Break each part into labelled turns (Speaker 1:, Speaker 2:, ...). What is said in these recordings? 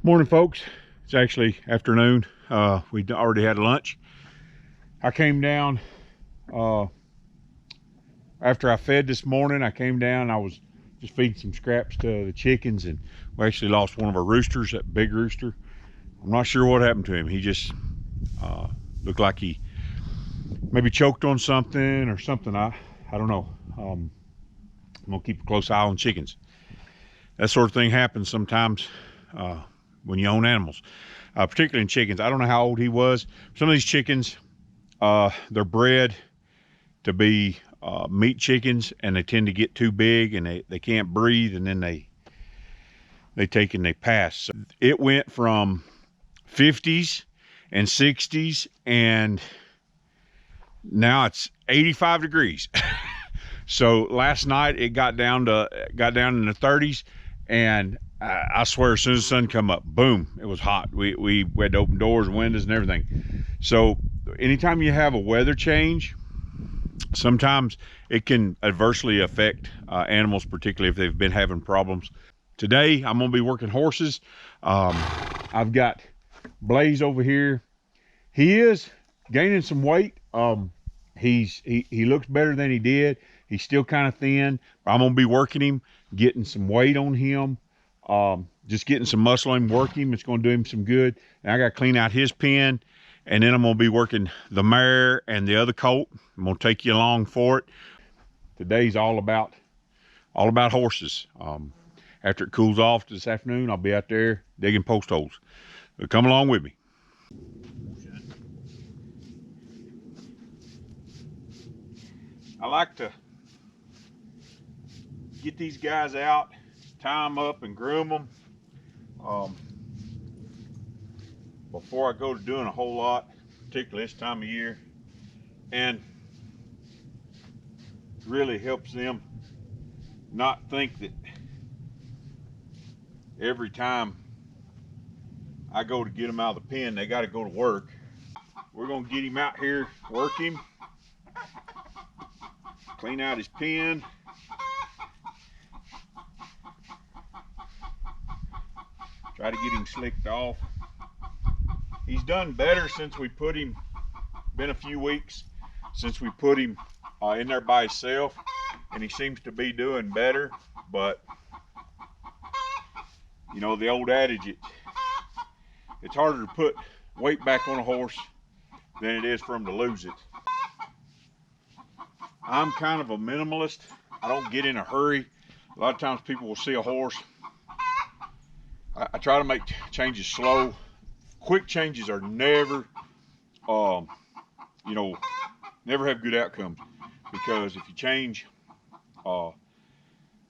Speaker 1: Morning, folks. It's actually afternoon. We already had lunch. I came down after I fed this morning. I came down. I was just feeding some scraps to the chickens, and we actually lost one of our roosters, that big rooster. I'm not sure what happened to him. He just looked like he maybe choked on something or something. I don't know. I'm gonna keep a close eye on chickens. That sort of thing happens sometimes when you own animals, particularly in chickens. I don't know how old he was. Some of these chickens, they're bred to be meat chickens, and they tend to get too big and they can't breathe, and then they take and they pass. So it went from 50s and 60s, and now it's 85 degrees. So last night it got down in the 30s, and I swear as soon as the sun come up, boom, it was hot. We had to open doors, windows, and everything. So anytime you have a weather change, sometimes it can adversely affect animals, particularly if they've been having problems. Today I'm gonna be working horses. I've got Blaze over here. He is gaining some weight. He looks better than he did. He's still kind of thin, but I'm gonna be working him, getting some weight on him, just getting some muscle on him, working him. It's gonna do him some good. And I gotta clean out his pen, and then I'm gonna be working the mare and the other colt. I'm gonna take you along for it. Today's all about horses. After it cools off this afternoon, I'll be out there digging post holes. So come along with me. I like to get these guys out, tie them up and groom them before I go to doing a whole lot, particularly this time of year, and really helps them not think that every time I go to get them out of the pen, they got to go to work. We're gonna get him out here, work him, clean out his pen, try to get him slicked off. He's done better since we put him, been a few weeks since we put him in there by himself, and he seems to be doing better. But you know, the old adage, it's harder to put weight back on a horse than it is for him to lose it. I'm kind of a minimalist. I don't get in a hurry. A lot of times people will see a horse. I try to make changes slow. Quick changes are never, never have good outcomes, because if you change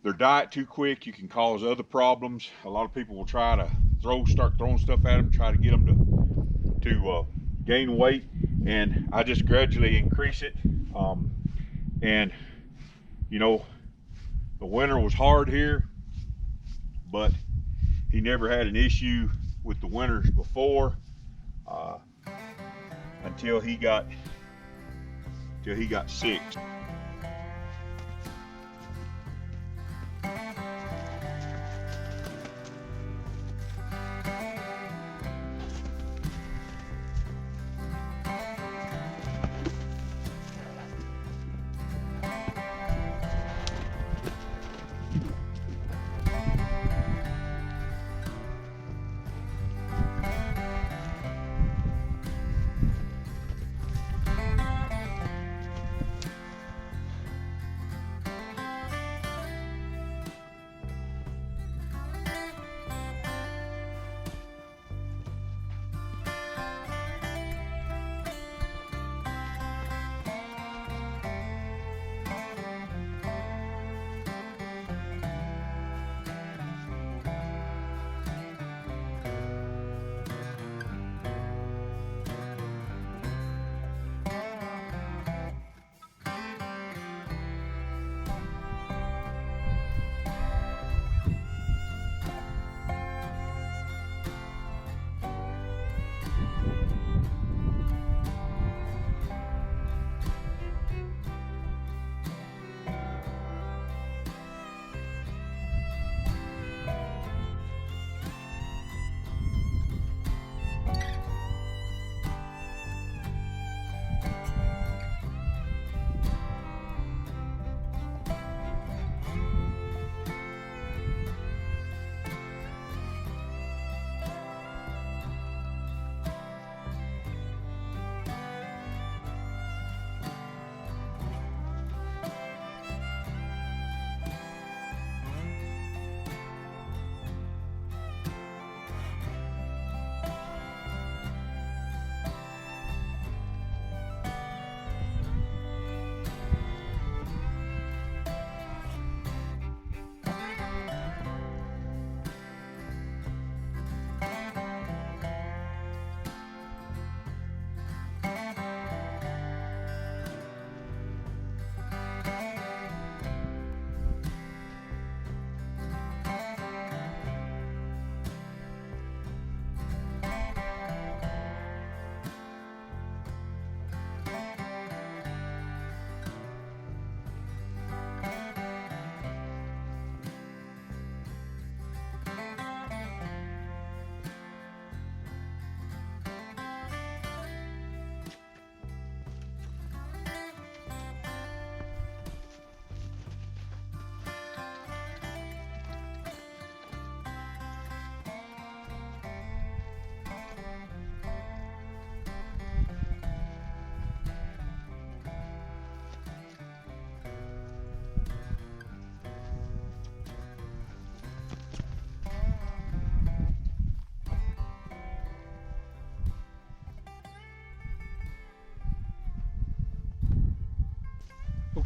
Speaker 1: their diet too quick, you can cause other problems. A lot of people will try to start throwing stuff at them, try to get them to gain weight, and I just gradually increase it. And you know, the winter was hard here, but he never had an issue with the winters before, until he got sick.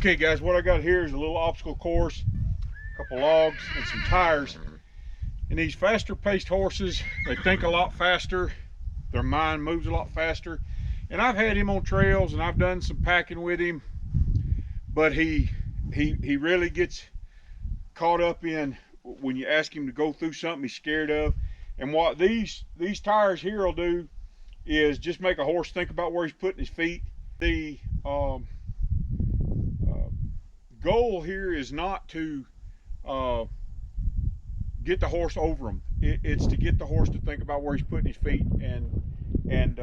Speaker 1: Okay guys, what I got here is a little obstacle course, a couple logs and some tires. And these faster paced horses, they think a lot faster, their mind moves a lot faster. And I've had him on trails and I've done some packing with him, but he really gets caught up in when you ask him to go through something he's scared of. And what these tires here will do is just make a horse think about where he's putting his feet. The goal here is not to get the horse over him. It's to get the horse to think about where he's putting his feet and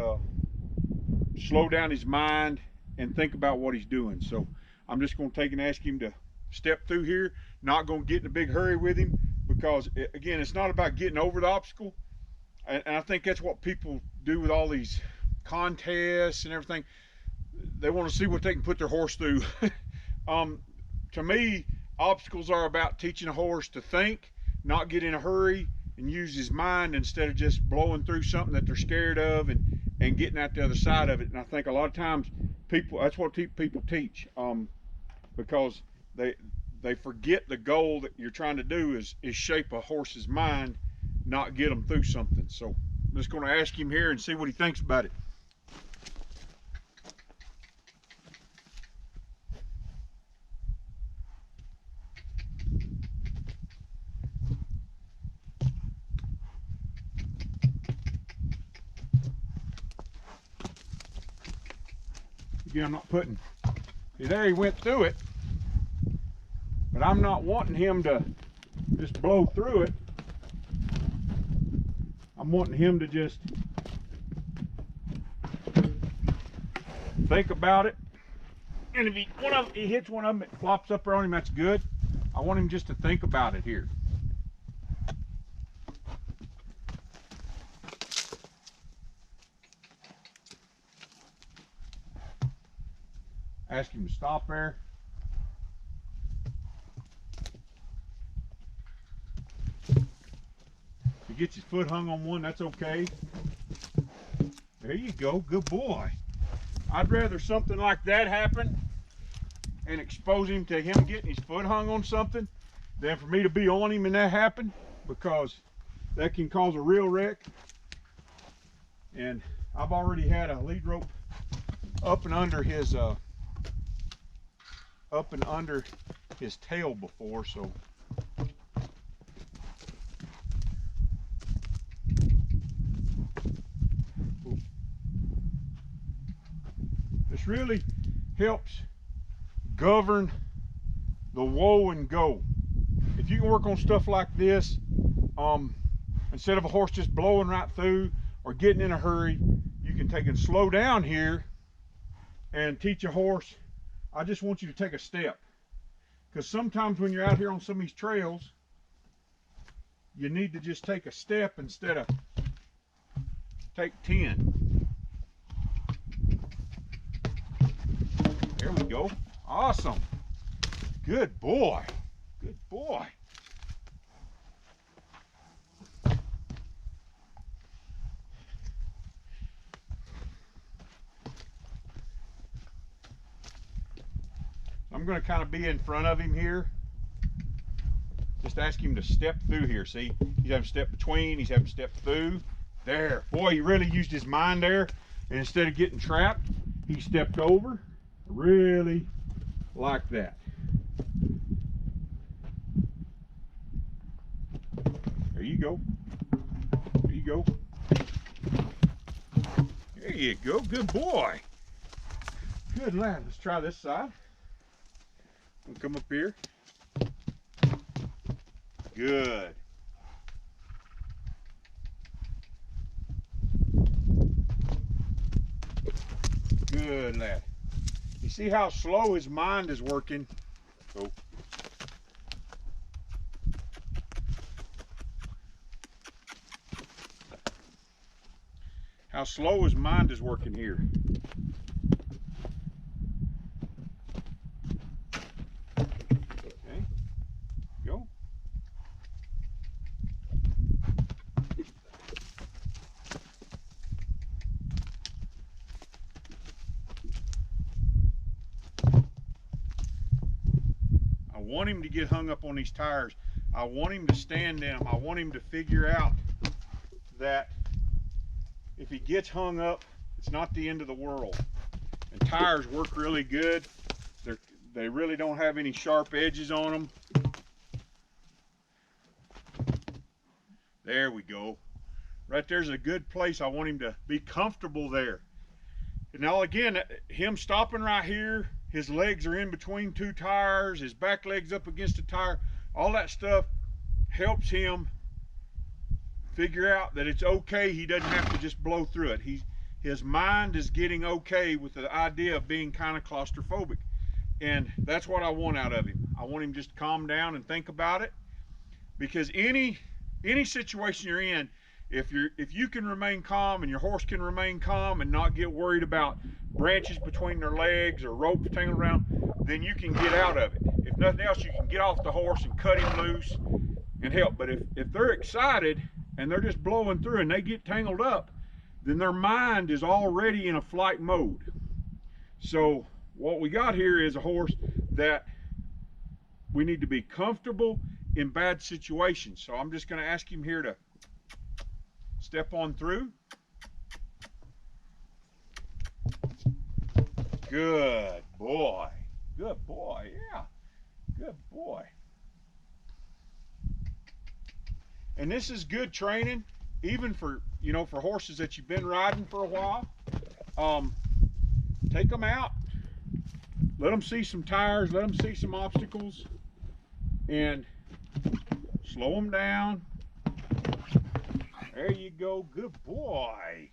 Speaker 1: slow down his mind and think about what he's doing. So I'm just going to take and ask him to step through here. Not going to get in a big hurry with him, because again, it's not about getting over the obstacle. And I think that's what people do with all these contests and everything. They want to see what they can put their horse through. To me, obstacles are about teaching a horse to think, not get in a hurry, and use his mind instead of just blowing through something that they're scared of and getting out the other side of it. And I think a lot of times that's what people teach, because they forget the goal that you're trying to do is shape a horse's mind, not get them through something. So I'm just going to ask him here and see what he thinks about it. Again, I'm not putting, see there he went through it, but I'm not wanting him to just blow through it. I'm wanting him to just think about it. And if he hits one of them, it flops up on him, that's good. I want him just to think about it here. Ask him to stop there. If he gets his foot hung on one, that's okay. There you go, good boy. I'd rather something like that happen and expose him to him getting his foot hung on something than for me to be on him and that happen, because that can cause a real wreck. And I've already had a lead rope up and under his tail before, so this really helps govern the whoa and go. If you can work on stuff like this, instead of a horse just blowing right through or getting in a hurry, you can take and slow down here and teach a horse, I just want you to take a step. Because sometimes when you're out here on some of these trails, you need to just take a step instead of take 10. There we go. Awesome. Good boy. Good boy. I'm going to kind of be in front of him here. Just ask him to step through here. See, he's having to step between, he's having to step through. There. Boy, he really used his mind there. And instead of getting trapped, he stepped over. Really like that. There you go. There you go. There you go. Good boy. Good lad. Let's try this side. We'll come up here. Good. Good lad. You see how slow his mind is working? Go. How slow his mind is working here. want him to get hung up on these tires. I want him to stand them. I want him to figure out that if he gets hung up, it's not the end of the world. And tires work really good. They really don't have any sharp edges on them. There we go. Right there's a good place. I want him to be comfortable there. And now again, him stopping right here, his legs are in between two tires, his back leg's up against a tire, all that stuff helps him figure out that it's okay. He doesn't have to just blow through it. His mind is getting okay with the idea of being kind of claustrophobic. And that's what I want out of him. I want him just to calm down and think about it. Because any situation you're in, if you can remain calm and your horse can remain calm and not get worried about branches between their legs or ropes tangled around, then you can get out of it. If nothing else, you can get off the horse and cut him loose and help. But if they're excited and they're just blowing through and they get tangled up, then their mind is already in a flight mode. So what we got here is a horse that we need to be comfortable in bad situations. So I'm just going to ask him here to step on through. Good boy. Good boy. Yeah. Good boy. And this is good training, even for, you know, for horses that you've been riding for a while. Take them out. Let them see some tires. Let them see some obstacles. And slow them down. There you go. Good boy.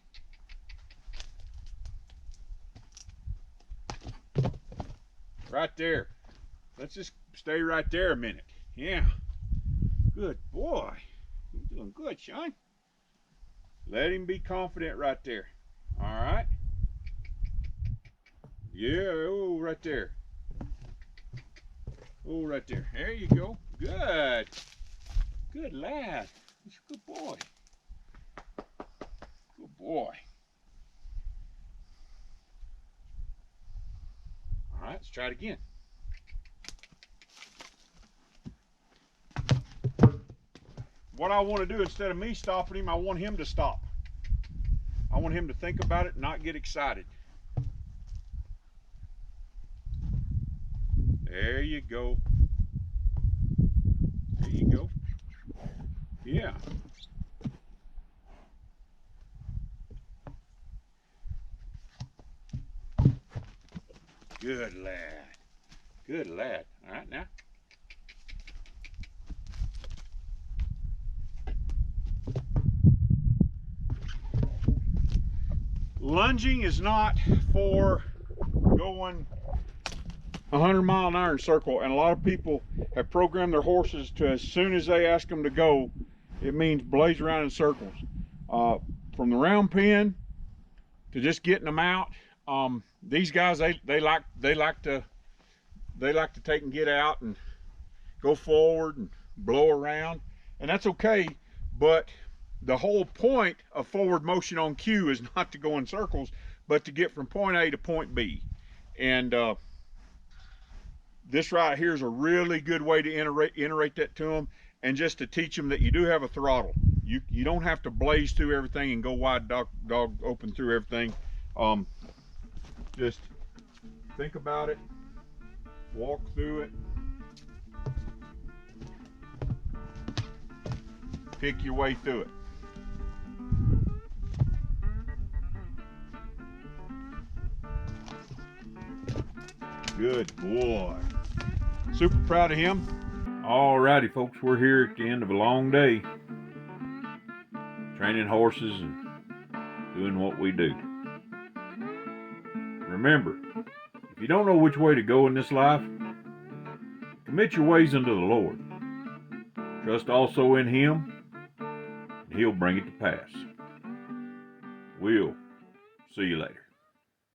Speaker 1: Right there. Let's just stay right there a minute. Yeah. Good boy. You're doing good, Sean. Let him be confident right there. All right. Yeah. Oh, right there. Oh, right there. There you go. Good. Good lad. He's a good boy. Good boy. All right, let's try it again. What I want to do, instead of me stopping him, I want him to stop. I want him to think about it and not get excited. There you go. There you go. Yeah. Good lad. Good lad. All right, now. Lunging is not for going 100-mile-an-hour in circle, and a lot of people have programmed their horses to, as soon as they ask them to go, it means blaze around in circles. From the round pen to just getting them out. These guys, they like to take and get out and go forward and blow around, and that's okay. But the whole point of forward motion on cue is not to go in circles, but to get from point A to point B. And this right here is a really good way to iterate that to them, and just to teach them that you do have a throttle. You don't have to blaze through everything and go wide dog open through everything. Just think about it, walk through it, pick your way through it. Good boy. Super proud of him. Alrighty, folks, we're here at the end of a long day training horses and doing what we do. Remember, if you don't know which way to go in this life, commit your ways unto the Lord. Trust also in Him, and He'll bring it to pass. We'll see you later.